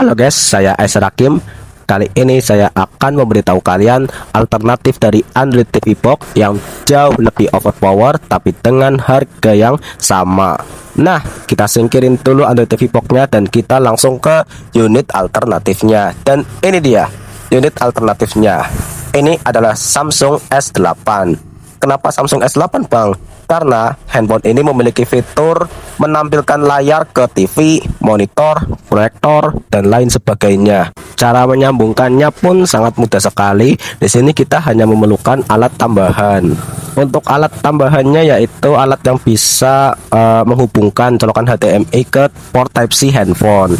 Halo guys, saya Aisar Hakim. Kali ini saya akan memberitahu kalian alternatif dari Android TV Box yang jauh lebih overpower tapi dengan harga yang sama. Nah, kita singkirin dulu Android TV Box-nya dan kita langsung ke unit alternatifnya. Dan ini dia unit alternatifnya. Ini adalah Samsung S8. Kenapa Samsung S8 bang? Karena handphone ini memiliki fitur menampilkan layar ke TV, monitor, proyektor, dan lain sebagainya. Cara menyambungkannya pun sangat mudah sekali. Di sini kita hanya memerlukan alat tambahan. Untuk alat tambahannya yaitu alat yang bisa menghubungkan colokan HDMI ke port Type-C handphone.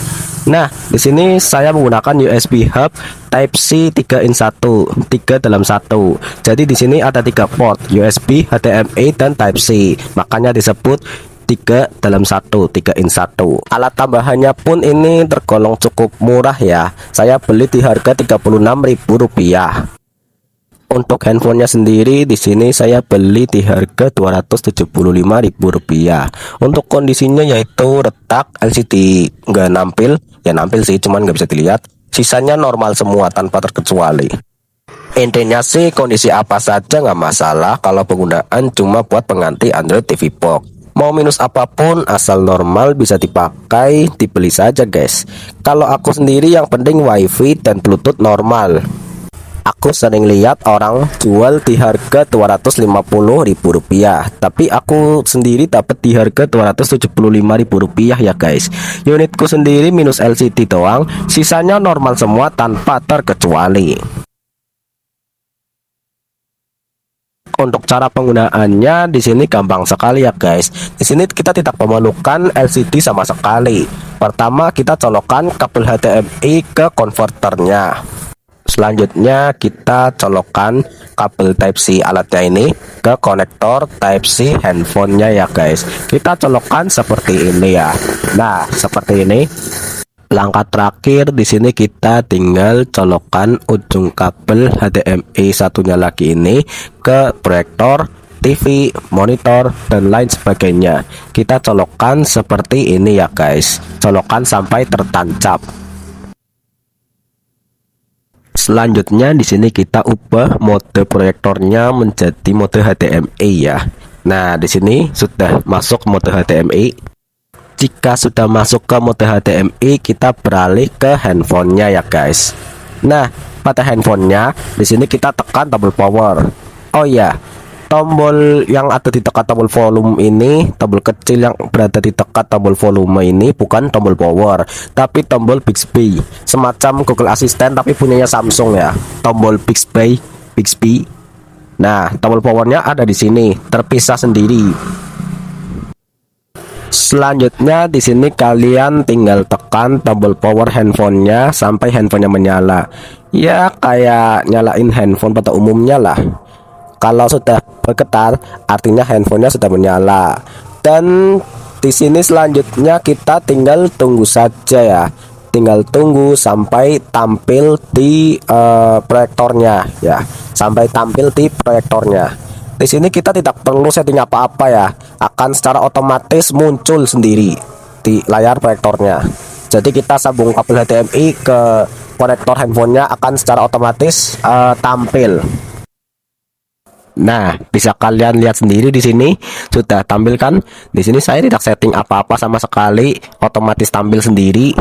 Nah, di sini saya menggunakan USB hub Type-C 3-in-1, 3 dalam 1. Jadi di sini ada 3 port, USB, HDMI, dan Type-C. Makanya disebut 3 dalam 1, 3-in-1. Alat tambahannya pun ini tergolong cukup murah ya. Saya beli di harga Rp36.000. Untuk handphonenya sendiri di sini saya beli di harga Rp275.000. Untuk kondisinya yaitu retak, LCD nggak nampil, ya nampil sih cuman nggak bisa dilihat. Sisanya normal semua tanpa terkecuali. Intinya sih kondisi apa saja nggak masalah kalau penggunaan cuma buat pengganti Android TV Box. Mau minus apapun asal normal bisa dipakai, dibeli saja guys. Kalau aku sendiri yang penting WiFi dan Bluetooth normal. Aku sering lihat orang jual di harga Rp250.000, tapi aku sendiri dapat di harga Rp275.000 ya guys. Unitku sendiri minus LCD doang, sisanya normal semua tanpa terkecuali. Untuk cara penggunaannya di sini gampang sekali ya guys. Di sini kita tidak memerlukan LCD sama sekali. Pertama kita colokkan kabel HDMI ke konverternya. Selanjutnya kita colokkan kabel Type-C alatnya ini ke konektor Type-C handphonenya ya guys. Kita colokkan seperti ini ya. Nah, seperti ini. Langkah terakhir di sini kita tinggal colokkan ujung kabel HDMI satunya lagi ini ke proyektor, TV, monitor, dan lain sebagainya. Kita colokkan seperti ini ya guys. Colokkan sampai tertancap. Selanjutnya di sini kita ubah mode proyektornya menjadi mode HDMI ya. Nah, di sini sudah masuk mode HDMI. Jika sudah masuk ke mode HDMI, kita beralih ke handphonenya ya guys. Nah, pada handphonenya di sini kita tekan tombol power. Oh ya, tombol yang ada di dekat tombol volume ini, tombol kecil yang berada di dekat tombol volume ini bukan tombol power, tapi tombol Bixby. Semacam Google Assistant tapi punyanya Samsung ya. Tombol Bixby. Nah, tombol powernya ada di sini, terpisah sendiri. Selanjutnya di sini kalian tinggal tekan tombol power handphonenya sampai handphonenya menyala. Ya kayak nyalain handphone pada umumnya lah. Kalau sudah bergetar artinya handphonenya sudah menyala. Dan di sini selanjutnya kita tinggal tunggu saja ya. Tinggal tunggu sampai tampil di proyektornya ya. Sampai tampil di proyektornya. Di sini kita tidak perlu setting apa-apa ya, akan secara otomatis muncul sendiri di layar proyektornya. Jadi kita sambung kabel HDMI ke konektor handphonenya akan secara otomatis tampil. Nah, bisa kalian lihat sendiri di sini sudah tampilkan. Di sini saya tidak setting apa-apa sama sekali, otomatis tampil sendiri.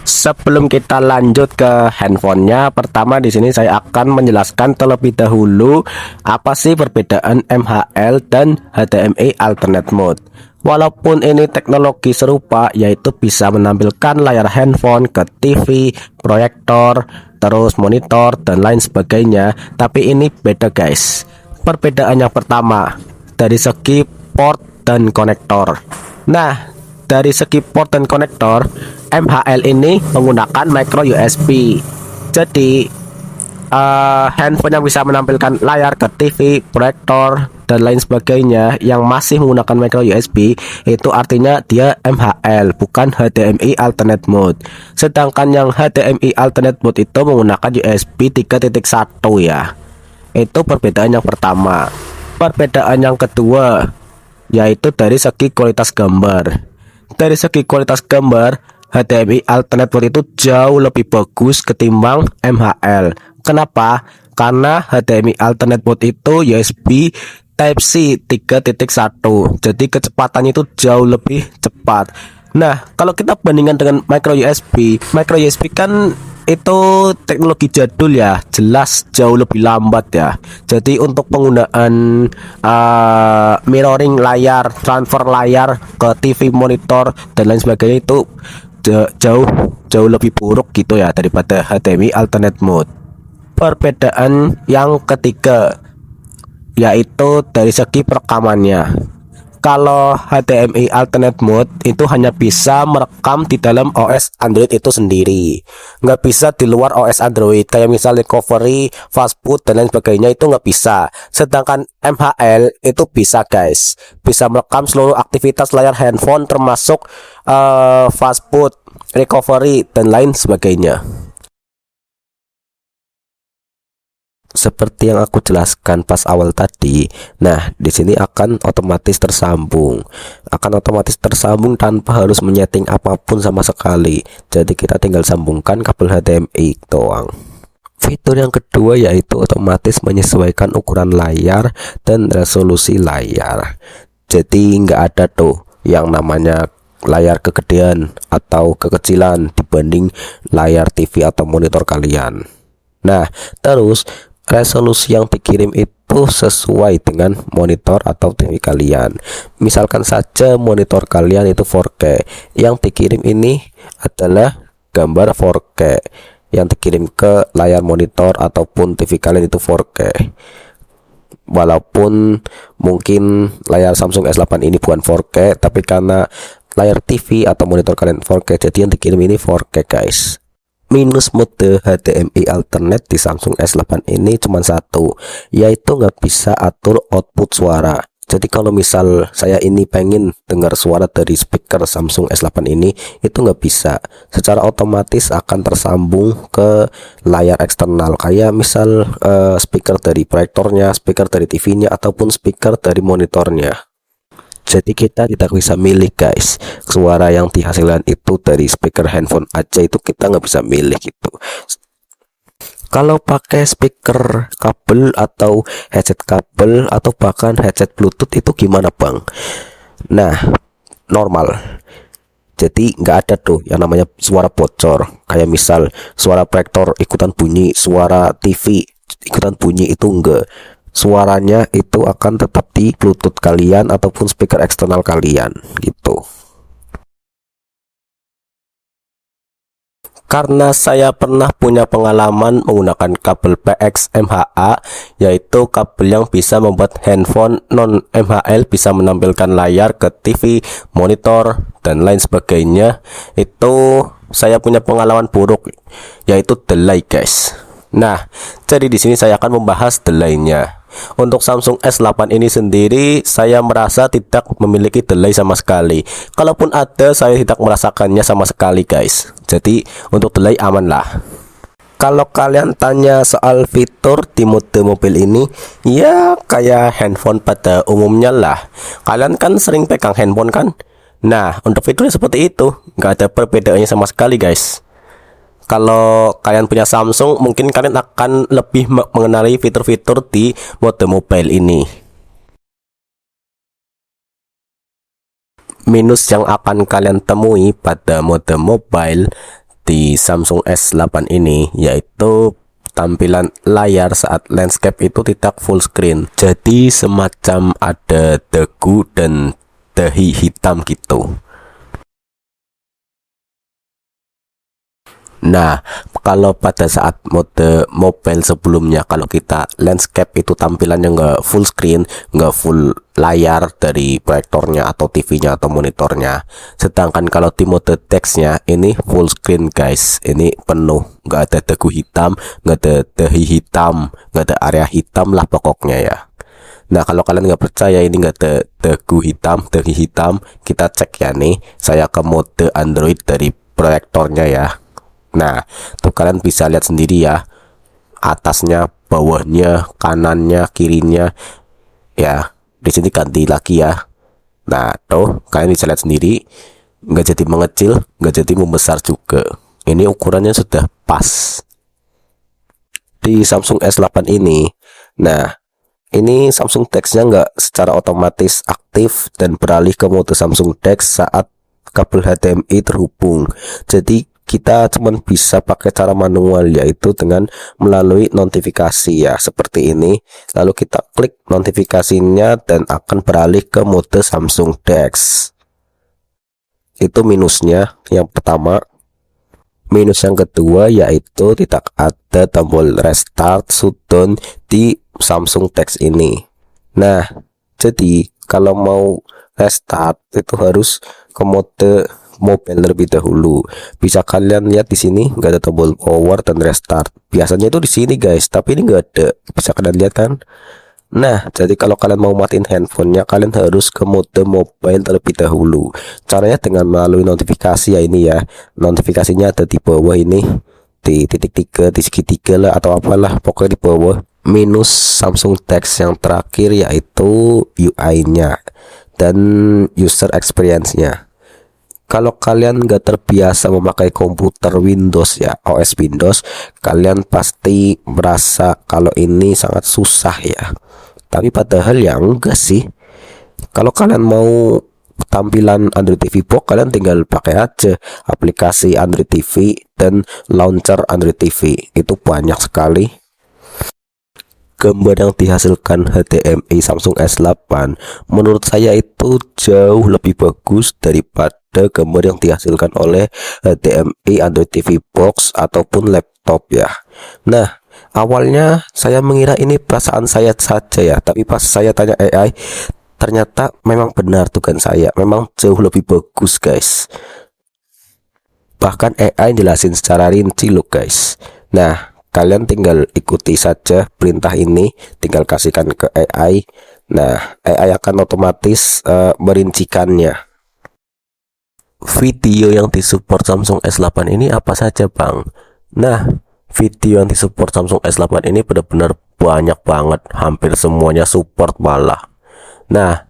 Sebelum kita lanjut ke handphonenya, pertama di sini saya akan menjelaskan terlebih dahulu apa sih perbedaan MHL dan HDMI alternate mode. Walaupun ini teknologi serupa, yaitu bisa menampilkan layar handphone ke TV, proyektor, terus monitor dan lain sebagainya, tapi ini beda guys. Perbedaan yang pertama dari segi port dan konektor. Nah, dari segi port dan konektor, MHL ini menggunakan micro USB. Jadi handphone yang bisa menampilkan layar ke TV, proyektor dan lain sebagainya yang masih menggunakan micro USB itu artinya dia MHL, bukan HDMI alternate mode. Sedangkan yang HDMI alternate mode itu menggunakan USB 3.1 ya. Itu perbedaan yang pertama. Perbedaan yang kedua yaitu dari segi kualitas gambar. Dari segi kualitas gambar, HDMI alternate port itu jauh lebih bagus ketimbang MHL. Kenapa? Karena HDMI alternate port itu USB Type-C 3.1, jadi kecepatannya itu jauh lebih cepat. Nah, kalau kita bandingkan dengan micro USB kan itu teknologi jadul ya, jelas jauh lebih lambat ya. Jadi untuk penggunaan mirroring layar, transfer layar ke TV monitor dan lain sebagainya itu jauh lebih buruk gitu ya daripada HDMI alternate mode. Perbedaan yang ketiga yaitu dari segi perekamannya. Kalau HDMI alternate mode itu hanya bisa merekam di dalam OS Android itu sendiri, nggak bisa di luar OS Android, kayak misalnya recovery, fastboot dan lain sebagainya itu nggak bisa. Sedangkan MHL itu bisa guys, bisa merekam seluruh aktivitas layar handphone termasuk fastboot, recovery dan lain sebagainya. Seperti yang aku jelaskan pas awal tadi, nah di sini akan otomatis tersambung, tanpa harus menyeting apapun sama sekali. Jadi kita tinggal sambungkan kabel HDMI doang. Fitur yang kedua yaitu otomatis menyesuaikan ukuran layar dan resolusi layar. Jadi nggak ada tuh yang namanya layar kegedean atau kekecilan dibanding layar TV atau monitor kalian. Nah, terus resolusi yang dikirim itu sesuai dengan monitor atau TV kalian. Misalkan saja monitor kalian itu 4K, yang dikirim ini adalah gambar 4K yang dikirim ke layar monitor ataupun TV kalian itu 4K. Walaupun mungkin layar Samsung S8 ini bukan 4K, tapi karena layar TV atau monitor kalian 4K, jadi yang dikirim ini 4K guys. Minus mode HDMI alternate di Samsung S8 ini cuma satu, yaitu nggak bisa atur output suara. Jadi kalau misal saya ini pengen dengar suara dari speaker Samsung S8 ini, itu nggak bisa. Secara otomatis akan tersambung ke layar eksternal, kayak misal speaker dari proyektornya, speaker dari TV-nya, ataupun speaker dari monitornya. Jadi kita tidak bisa milih guys, suara yang dihasilkan itu dari speaker handphone aja itu kita nggak bisa milih gitu. Kalau pakai speaker kabel atau headset kabel atau bahkan headset Bluetooth itu gimana bang? Nah, normal. Jadi nggak ada tuh yang namanya suara bocor, kayak misal suara proyektor ikutan bunyi, suara TV ikutan bunyi, itu enggak. Suaranya itu akan tetap di Bluetooth kalian ataupun speaker eksternal kalian gitu. Karena saya pernah punya pengalaman menggunakan kabel PX MHA, yaitu kabel yang bisa membuat handphone non MHL bisa menampilkan layar ke TV, monitor dan lain sebagainya. Itu saya punya pengalaman buruk, yaitu delay guys. Nah, jadi di sini saya akan membahas delay-nya. Untuk Samsung S8 ini sendiri, saya merasa tidak memiliki delay sama sekali. Kalaupun ada, saya tidak merasakannya sama sekali guys. Jadi untuk delay aman lah. Kalau kalian tanya soal fitur di mode mobil ini, ya kayak handphone pada umumnya lah. Kalian kan sering pegang handphone kan? Nah, untuk fiturnya seperti itu, nggak ada perbedaannya sama sekali guys. Kalau kalian punya Samsung, mungkin kalian akan lebih mengenali fitur-fitur di mode mobile ini. Minus yang akan kalian temui pada mode mobile di Samsung S8 ini yaitu tampilan layar saat landscape itu tidak full screen. Jadi semacam ada dagu dan dahi hitam gitu. Nah, kalau pada saat mode mobile sebelumnya, kalau kita landscape itu tampilannya nggak full screen, nggak full layar dari proyektornya atau TV-nya atau monitornya. Sedangkan kalau di mode teksnya ini full screen guys, ini penuh, nggak ada dagu hitam, nggak ada dahi hitam, nggak ada area hitam lah pokoknya ya. Nah, kalau kalian nggak percaya ini nggak ada dagu hitam, dahi hitam, kita cek ya nih, saya ke mode Android dari proyektornya ya. Nah, tuh kalian bisa lihat sendiri ya, atasnya, bawahnya, kanannya, kirinya. Ya, di sini ganti lagi ya. Nah, tuh kalian bisa lihat sendiri, nggak jadi mengecil, nggak jadi membesar juga. Ini ukurannya sudah pas di Samsung S8 ini. Nah, ini Samsung DeX-nya nggak secara otomatis aktif dan beralih ke mode Samsung DeX saat kabel HDMI terhubung. Jadi kita cuman bisa pakai cara manual, yaitu dengan melalui notifikasi ya, seperti ini. Lalu kita klik notifikasinya dan akan beralih ke mode Samsung DeX. Itu minusnya yang pertama. Minus yang kedua yaitu tidak ada tombol restart shutdown di Samsung DeX ini. Nah, jadi kalau mau restart itu harus ke mode mobile terlebih dahulu. Bisa kalian lihat di sini nggak ada tombol power dan restart. Biasanya itu di sini guys, tapi ini nggak ada. Bisa kalian lihat kan? Nah, jadi kalau kalian mau matiin handphonenya, kalian harus ke mode mobile terlebih dahulu. Caranya dengan melalui notifikasi ya, ini ya. Notifikasinya ada di bawah ini, di titik 3, di segitiga lah atau apalah, pokoknya di bawah. Minus Samsung DeX yang terakhir yaitu UI-nya dan user experience-nya. Kalau kalian nggak terbiasa memakai komputer Windows ya, OS Windows, kalian pasti merasa kalau ini sangat susah ya. Tapi padahal ya enggak sih. Kalau kalian mau tampilan Android TV Box, kalian tinggal pakai aja aplikasi Android TV dan launcher Android TV. Itu banyak sekali. Gambar yang dihasilkan HDMI Samsung S8 menurut saya itu jauh lebih bagus daripada gambar yang dihasilkan oleh HDMI Android TV Box ataupun laptop ya. Nah, awalnya saya mengira ini perasaan saya saja ya, tapi pas saya tanya AI, ternyata memang benar dugaan saya, memang jauh lebih bagus guys. Bahkan AI jelasin secara rinci loh guys. Nah, kalian tinggal ikuti saja perintah ini, tinggal kasihkan ke AI. Nah, AI akan otomatis merincikannya. Video yang disupport Samsung S8 ini apa saja bang? Nah, video yang disupport Samsung S8 ini benar-benar banyak banget, hampir semuanya support malah. Nah,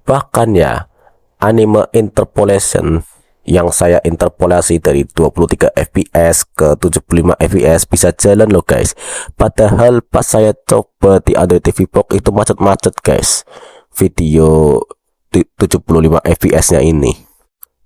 bahkan ya anime interpolation yang saya interpolasi dari 23 fps ke 75 fps bisa jalan loh guys. Padahal pas saya coba di Android TV Box itu macet-macet guys, video 75 fps nya ini.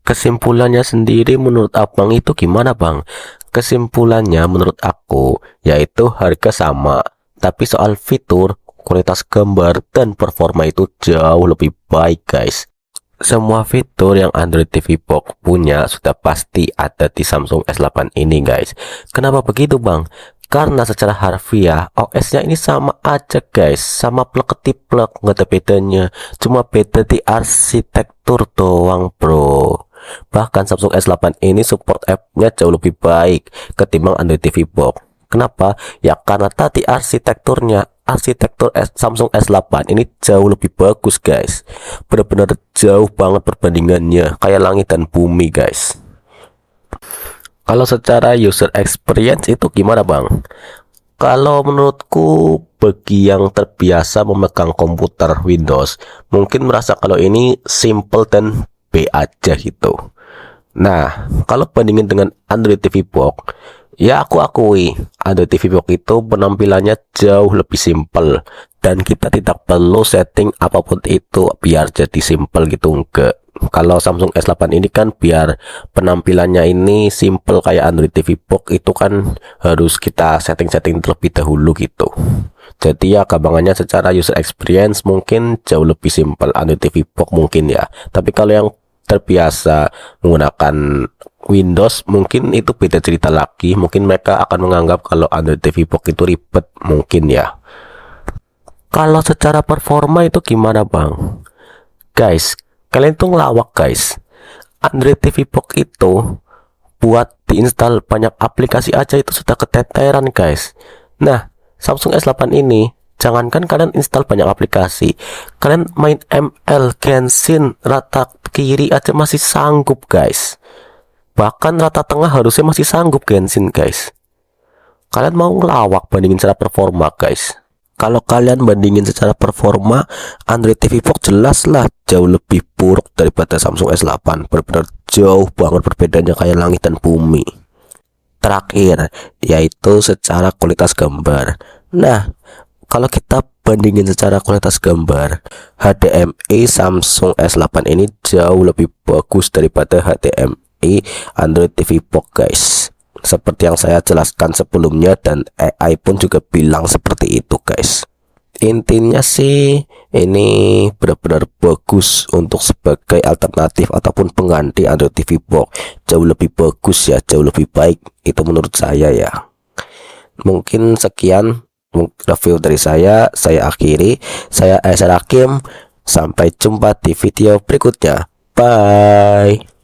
Kesimpulannya sendiri menurut abang itu gimana bang? Kesimpulannya menurut aku yaitu harga sama, tapi soal fitur, kualitas gambar, dan performa itu jauh lebih baik guys. Semua fitur yang Android TV Box punya sudah pasti ada di Samsung S8 ini guys. Kenapa begitu bang? Karena secara harfiah OS-nya ini sama aja guys, sama plek ketiplek, nggak ada bedanya. Cuma beda di arsitektur doang bro. Bahkan Samsung S8 ini support app-nya jauh lebih baik ketimbang Android TV Box. Kenapa? Ya karena tadi arsitekturnya, arsitektur Samsung S8 ini jauh lebih bagus guys. Benar-benar jauh banget perbandingannya, kayak langit dan bumi guys. Kalau secara user experience itu gimana bang? Kalau menurutku bagi yang terbiasa memegang komputer Windows, mungkin merasa kalau ini simple dan B aja gitu. Nah, kalau bandingin dengan Android TV Box, ya aku akui Android TV Box itu penampilannya jauh lebih simple dan kita tidak perlu setting apapun itu biar jadi simple gitu, enggak. Kalau Samsung S8 ini kan biar penampilannya ini simple kayak Android TV Box itu kan harus kita setting-setting terlebih dahulu gitu. Jadi ya gampangannya secara user experience mungkin jauh lebih simple Android TV Box mungkin ya. Tapi kalau yang terbiasa menggunakan Windows mungkin itu beda cerita lagi. Mungkin mereka akan menganggap kalau Android TV Box itu ribet mungkin ya. Kalau secara performa itu gimana bang? Guys, kalian tuh ngelawak guys. Android TV Box itu buat diinstal banyak aplikasi aja itu sudah keteteran guys. Nah, Samsung S8 ini jangankan kalian install banyak aplikasi, kalian main ML, Genshin, rata kiri aja masih sanggup guys. Bahkan rata tengah harusnya masih sanggup Genshin guys. Kalian mau ngelawak bandingin secara performa guys. Kalau kalian bandingin secara performa, Android TV Box jelaslah jauh lebih buruk daripada Samsung S8. Benar-benar jauh banget perbedaannya, kayak langit dan bumi. Terakhir, yaitu secara kualitas gambar. Nah, kalau kita bandingin secara kualitas gambar, HDMI Samsung S8 ini jauh lebih bagus daripada HDMI Android TV Box, guys. Seperti yang saya jelaskan sebelumnya, dan AI pun juga bilang seperti itu, guys. Intinya sih ini benar-benar bagus untuk sebagai alternatif ataupun pengganti Android TV Box. Jauh lebih bagus ya, jauh lebih baik, itu menurut saya ya. Mungkin sekian review dari saya akhiri. Saya Aisyah Hakim, sampai jumpa di video berikutnya. Bye.